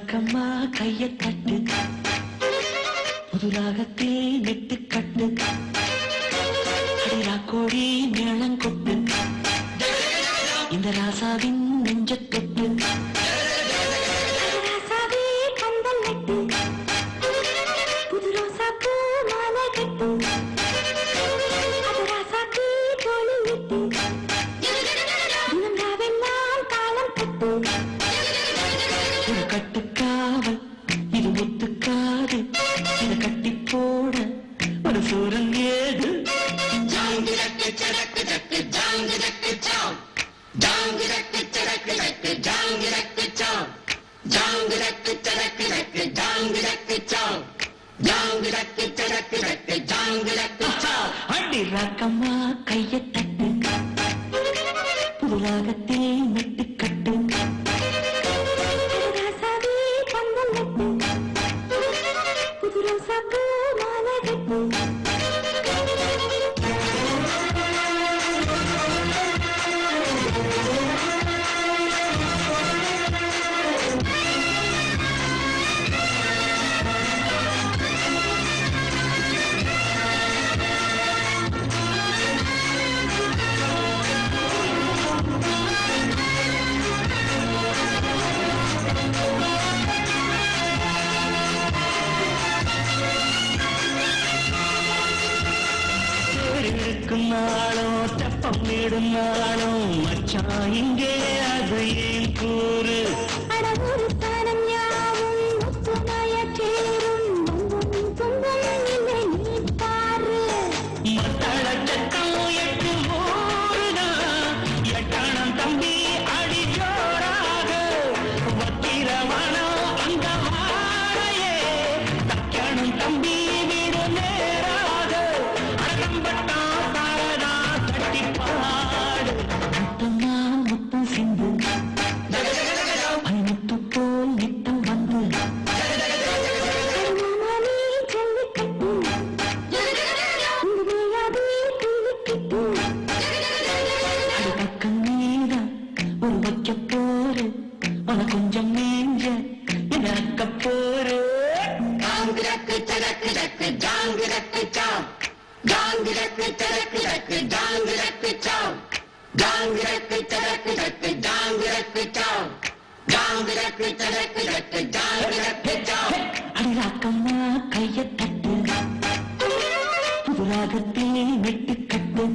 ராக்கம்மா கைய தட்டு புதுராகத்தில் நெட்டு கட்டு கோடி மேளங்கொட்டு இந்த ராசாவின் நெஞ்ச தொட்டு கட்டுக்காவல் இது முத்துக்காது இதை கட்டி போட ஒரு சூரன் ஏது அடி ராக்கம்மா கைய தட்டு புதுராகத்தில் நெட்டு கட்டு நாளும் தெப்பம் நீடும் நாளும் மச்சான் இங்கே அது ஏன் கூறு மத்தள சட்டம் எட்டு ஊருதான் எட்டானம் தம்பி அடி ஜோராக வக்கிரமானம் அந்த வாழையே தக்கணும் தம்பி வீடு நேராக அடம்பட்டா முத்தம் சிந்து முத்து போல் நித்தம் வந்து பக்கம் நீதான் ஒரு வைக்க போரு உன கொஞ்சம் நீஞ்ச இறக்க போரு ஜாங்கு சரக்கு ரக்கு ஜாங்கு ரக்கு சாம் ஜாங்கு ரக்கு சரக்கு ரக்கு ஜாங்கு ரக்கு சாம் ஜாங்கு ரக்கு சரக்கு ரக்கு ஜாங்கு ரக்கு சாம் ஜாங்கு ரக்கு சரக்கு ரக்கு ஜாங்கு ரக்கு சாம் அடிராக்கம்மா கைய தட்டு புதுராகத்தில் நெட்டு கட்டு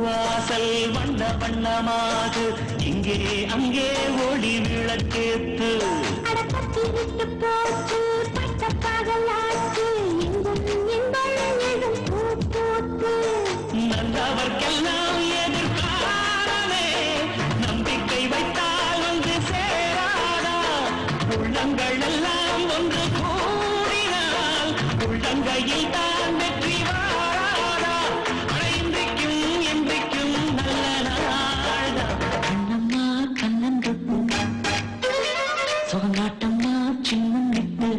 வாசல் வண்ண வண்ணமாக இங்கே அங்கே ஒளி விளக்கேத்து நல்லவர்க்கெல்லாம் எதிர்காலமே நம்பிக்கை வைத்தால் வந்து சேராதா உள்ளங்கள் எல்லாம் ஒன்று கூடினால் உள்ளங்கையில் தான் வெற்றி வாராதா அடைந்திக்கும் என்றைக்கும் நல்ல நாள்தா கண்ணம்மா கண்ணன் தொட்டு சுகங்காட்டம்மா சின்ன விட்டு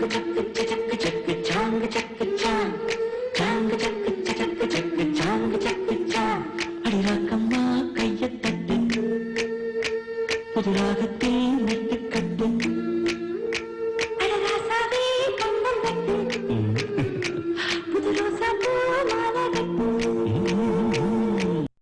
ஜாங்கு சக்கு சக்கு சக்கு ஜாங்கு சக்கு சாங் ஜாங்கு சக்கு சக்கு சக்கு ஜாங்கு சக்கு சாங் அடிராக்கம்மா கையை தட்டு புது ராகத்தில் நெட்டு கட்டு